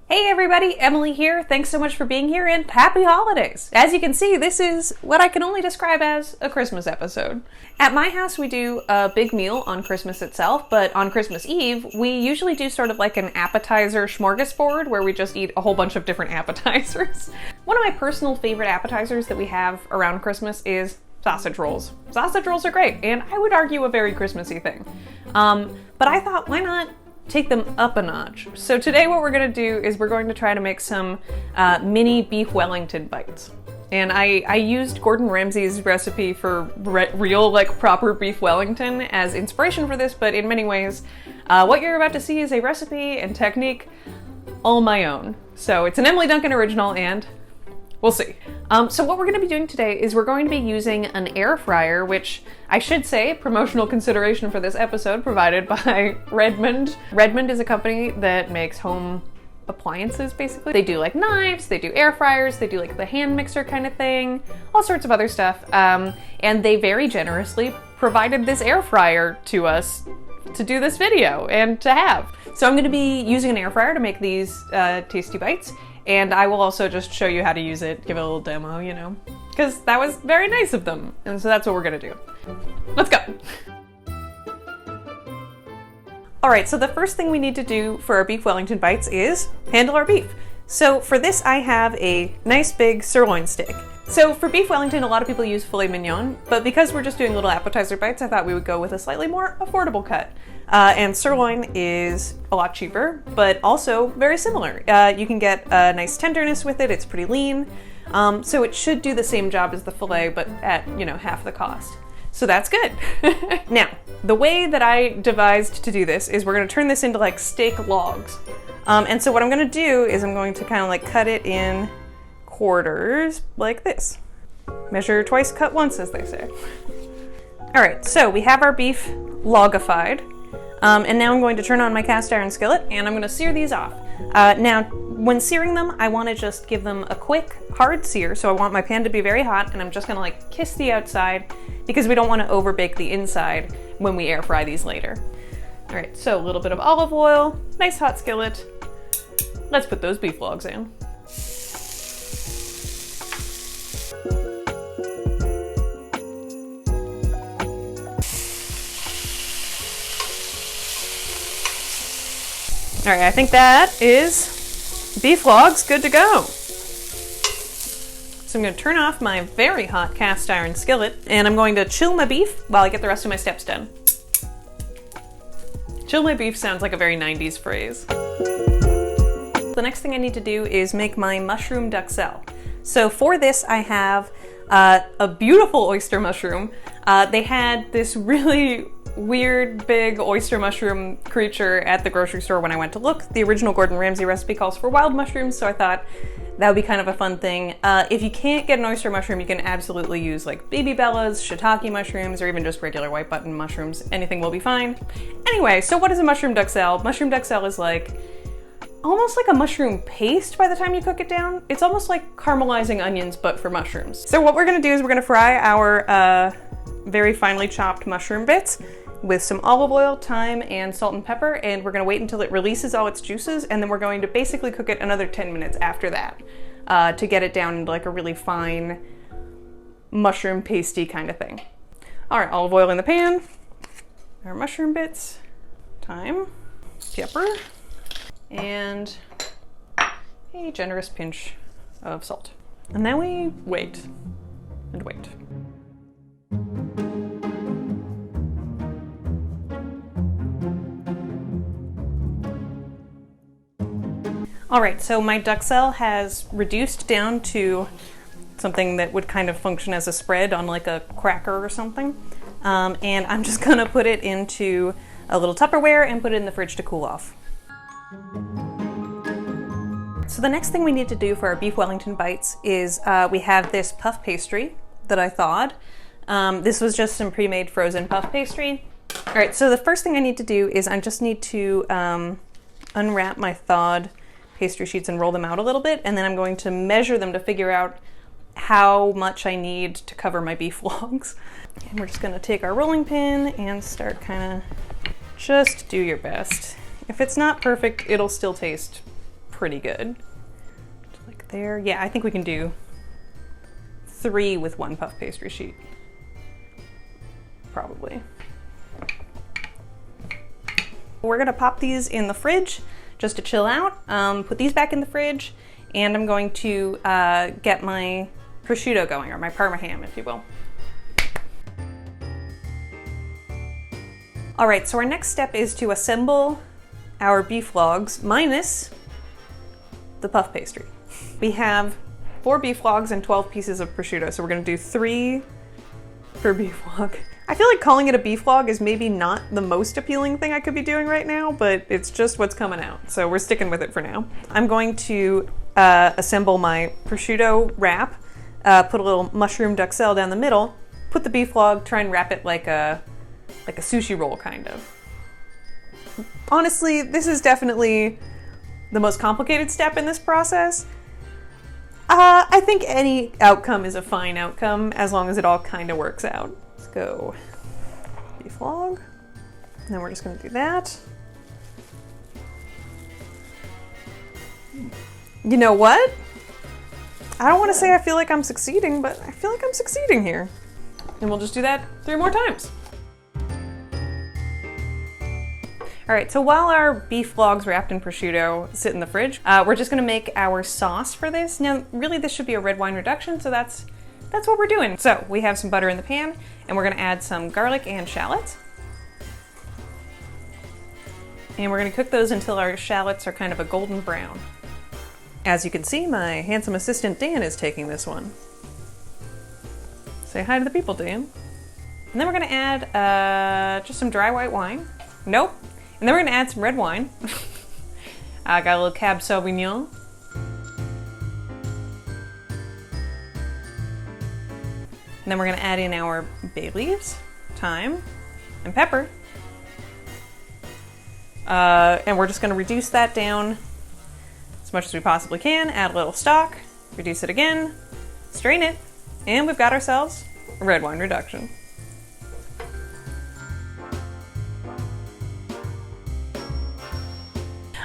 Hey everybody, Emily here. Thanks so much for being here and happy holidays. As you can see, this is what I can only describe as a Christmas episode. At my house, we do a big meal on Christmas itself, but on Christmas Eve, we usually do sort of like an appetizer smorgasbord where we just eat a whole bunch of different appetizers. One of my personal favorite appetizers that we have around Christmas is sausage rolls. Sausage rolls are great, and I would argue a very Christmassy thing. But I thought, why not take them up a notch? So today what we're gonna do is we're going to try to make some mini Beef Wellington bites. And I used Gordon Ramsay's recipe for real, like proper Beef Wellington as inspiration for this, but in many ways, what you're about to see is a recipe and technique all my own. So it's an Emily Duncan original and we'll see. So what we're going to be doing today is we're going to be using an air fryer, which I should say, promotional consideration for this episode provided by Redmond. Redmond is a company that makes home appliances, basically. They do like knives, they do air fryers, they do like the hand mixer kind of thing, all sorts of other stuff. And they very generously provided this air fryer to us to do this video and to have. So I'm going to be using an air fryer to make these tasty bites. And I will also just show you how to use it, give it a little demo, you know, because that was very nice of them. And so that's what we're gonna do. Let's go. All right, so the first thing we need to do for our Beef Wellington bites is handle our beef. So for this, I have a nice big sirloin steak. So for Beef Wellington, a lot of people use filet mignon, but because we're just doing little appetizer bites, I thought we would go with a slightly more affordable cut. And sirloin is a lot cheaper, but also very similar. You can get a nice tenderness with it. It's pretty lean. So it should do the same job as the filet, but at, you know, half the cost. So that's good. Now, the way that I devised to do this is we're gonna turn this into like steak logs. And so what I'm gonna do is I'm going to kind of like cut it in quarters like this. Measure twice, cut once, as they say. All right, so we have our beef logified. And now I'm going to turn on my cast iron skillet and I'm going to sear these off. Now, when searing them, I want to just give them a quick, hard sear. So I want my pan to be very hot and I'm just going to like kiss the outside because we don't want to over bake the inside when we air fry these later. All right, so a little bit of olive oil, nice hot skillet. Let's put those beef logs in. All right, I think that is beef logs good to go. So I'm going to turn off my very hot cast iron skillet and I'm going to chill my beef while I get the rest of my steps done. Chill my beef sounds like a very 90s phrase. The next thing I need to do is make my mushroom duxelle. So for this, I have a beautiful oyster mushroom. They had this really weird big oyster mushroom creature at the grocery store when I went to look. The original Gordon Ramsay recipe calls for wild mushrooms, so I thought that would be kind of a fun thing. If you can't get an oyster mushroom, you can absolutely use like baby bellas, shiitake mushrooms, or even just regular white button mushrooms. Anything will be fine. Anyway, so what is a mushroom duxelle? Mushroom duxelle is like almost like a mushroom paste by the time you cook it down. It's almost like caramelizing onions, but for mushrooms. So what we're gonna do is we're gonna fry our very finely chopped mushroom bits with some olive oil, thyme, and salt and pepper, and we're gonna wait until it releases all its juices, and then we're going to basically cook it another 10 minutes after that to get it down into like a really fine mushroom pasty kind of thing. All right, olive oil in the pan, our mushroom bits, thyme, pepper, and a generous pinch of salt. And then we wait and wait. All right, so my duxelle has reduced down to something that would kind of function as a spread on like a cracker or something. And I'm just gonna put it into a little Tupperware and put it in the fridge to cool off. So the next thing we need to do for our Beef Wellington bites is we have this puff pastry that I thawed. This was just some pre-made frozen puff pastry. All right, so the first thing I need to do is I just need to unwrap my thawed pastry sheets and roll them out a little bit, and then I'm going to measure them to figure out how much I need to cover my beef logs. And we're just gonna take our rolling pin and start kind of, just do your best. If it's not perfect, it'll still taste pretty good. Just like there. Yeah, I think we can do 3 with 1 puff pastry sheet. Probably. We're gonna pop these in the fridge just to chill out. Put these back in the fridge, and I'm going to get my prosciutto going, or my Parma ham, if you will. All right, so our next step is to assemble our beef logs minus the puff pastry. We have 4 beef logs and 12 pieces of prosciutto, so we're gonna do 3 per beef log. I feel like calling it a beef log is maybe not the most appealing thing I could be doing right now, but it's just what's coming out, so we're sticking with it for now. I'm going to assemble my prosciutto wrap, put a little mushroom duxelle down the middle, put the beef log, try and wrap it like a sushi roll, kind of. Honestly, this is definitely the most complicated step in this process. I think any outcome is a fine outcome as long as it all kind of works out. Let's go beef log, and then we're just gonna do that. You know what? I don't want to say I feel like I'm succeeding, but I feel like I'm succeeding here. And we'll just do that 3 more times. All right, so while our beef logs wrapped in prosciutto sit in the fridge, we're just gonna make our sauce for this. Now, really this should be a red wine reduction, so that's what we're doing. So we have some butter in the pan, and we're gonna add some garlic and shallots. And we're gonna cook those until our shallots are kind of a golden brown. As you can see, my handsome assistant Dan is taking this one. Say hi to the people, Dan. And then we're gonna add just some dry white wine. Nope. And then we're gonna add some red wine. I got a little Cab Sauvignon. And then we're gonna add in our bay leaves, thyme, and pepper. And we're just gonna reduce that down as much as we possibly can, add a little stock, reduce it again, strain it, and we've got ourselves a red wine reduction.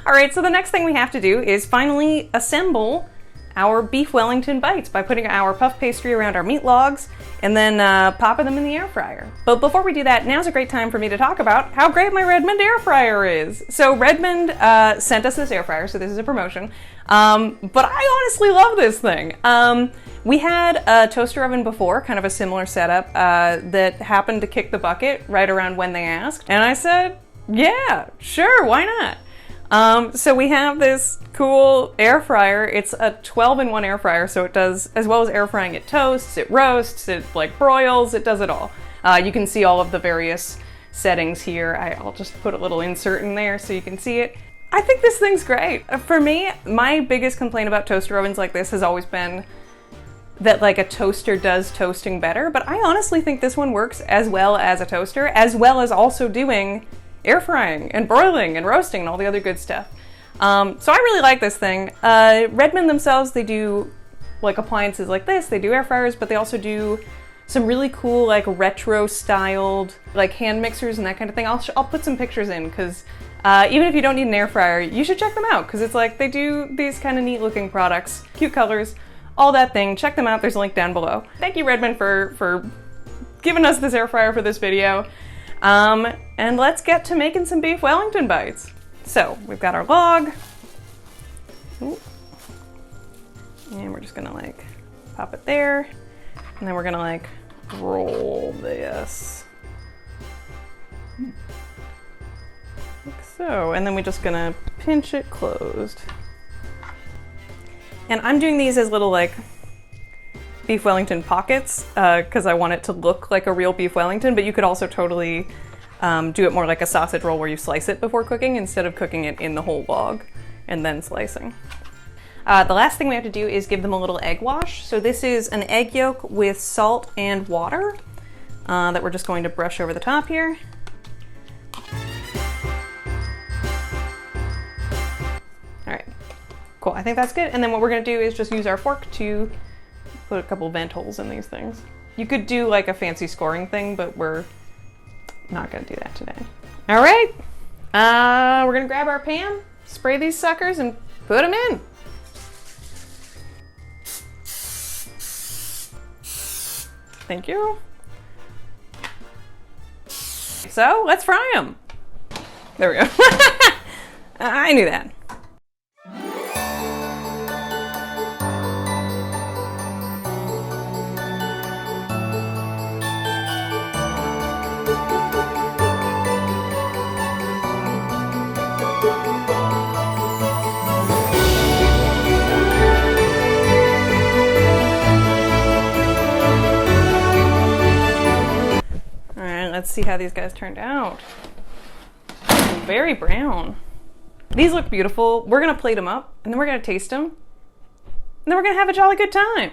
All right, so the next thing we have to do is finally assemble our Beef Wellington bites by putting our puff pastry around our meat logs and then popping them in the air fryer. But before we do that, now's a great time for me to talk about how great my Redmond air fryer is. So Redmond sent us this air fryer, so this is a promotion. But I honestly love this thing. We had a toaster oven before, kind of a similar setup, that happened to kick the bucket right around when they asked. And I said, yeah, sure, why not? So we have this cool air fryer. It's a 12-in-1 air fryer, so it does, as well as air frying, it toasts, it roasts, it like broils, it does it all. You can see all of the various settings here. I'll just put a little insert in there so you can see it. I think this thing's great. For me, my biggest complaint about toaster ovens like this has always been that like a toaster does toasting better, but I honestly think this one works as well as a toaster, as well as also doing air frying and broiling and roasting and all the other good stuff. So I really like this thing. Redmond themselves, they do like appliances like this, they do air fryers, but they also do some really cool like retro styled like hand mixers and that kind of thing. I'll put some pictures in because even if you don't need an air fryer, you should check them out because it's like they do these kind of neat looking products, cute colors, all that thing. Check them out, there's a link down below. Thank you Redmond for giving us this air fryer for this video. And let's get to making some Beef Wellington bites. So we've got our log. Ooh. And we're just gonna like pop it there. And then we're gonna like roll this. Like so. And then we're just gonna pinch it closed. And I'm doing these as little like Beef Wellington pockets because I want it to look like a real Beef Wellington, but you could also totally do it more like a sausage roll where you slice it before cooking instead of cooking it in the whole log and then slicing. The last thing we have to do is give them a little egg wash. So this is an egg yolk with salt and water that we're just going to brush over the top here. All right, cool, I think that's good. And then what we're gonna do is just use our fork to put a couple vent holes in these things. You could do like a fancy scoring thing, but we're not gonna do that today. All right, we're gonna grab our pan, spray these suckers, and put them in. Thank you. So let's fry them. There we go. I knew that. Let's see how these guys turned out. Very brown. These look beautiful. We're gonna plate them up, and then we're gonna taste them, and then we're gonna have a jolly good time.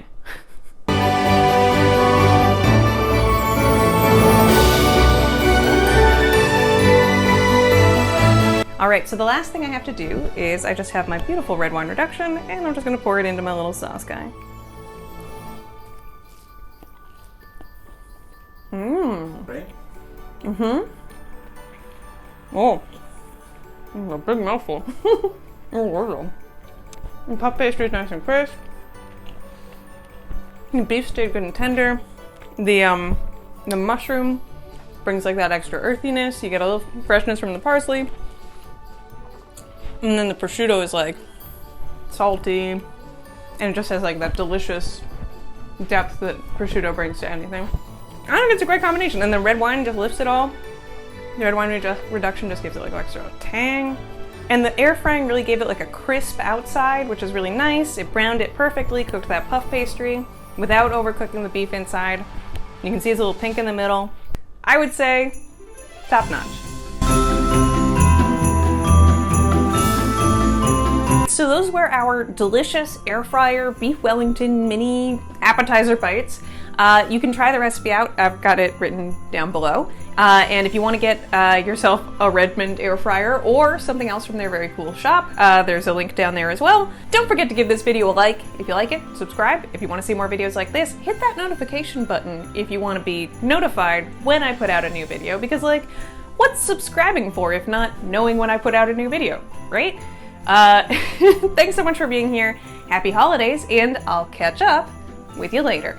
All right, so the last thing I have to do is I just have my beautiful red wine reduction, and I'm just gonna pour it into my little sauce guy. Right? Mm-hmm. Oh, a big mouthful. Oh, wow. And puff pastry is nice and crisp. The beef stayed good and tender. The mushroom brings like that extra earthiness. You get a little freshness from the parsley. And then the prosciutto is like salty, and it just has like that delicious depth that prosciutto brings to anything. I think it's a great combination, and the red wine just lifts it all. The red wine reduction just gives it like extra tang. And the air frying really gave it like a crisp outside, which is really nice. It browned it perfectly, cooked that puff pastry without overcooking the beef inside. You can see it's a little pink in the middle. I would say top notch. So those were our delicious air fryer Beef Wellington mini appetizer bites. You can try the recipe out. I've got it written down below. And if you want to get yourself a Redmond air fryer or something else from their very cool shop, there's a link down there as well. Don't forget to give this video a like if you like it, subscribe if you want to see more videos like this, hit that notification button if you want to be notified when I put out a new video, because like, what's subscribing for if not knowing when I put out a new video, right? Thanks so much for being here. Happy holidays, and I'll catch up with you later.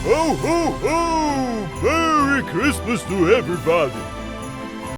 Ho, ho, ho! Merry Christmas to everybody!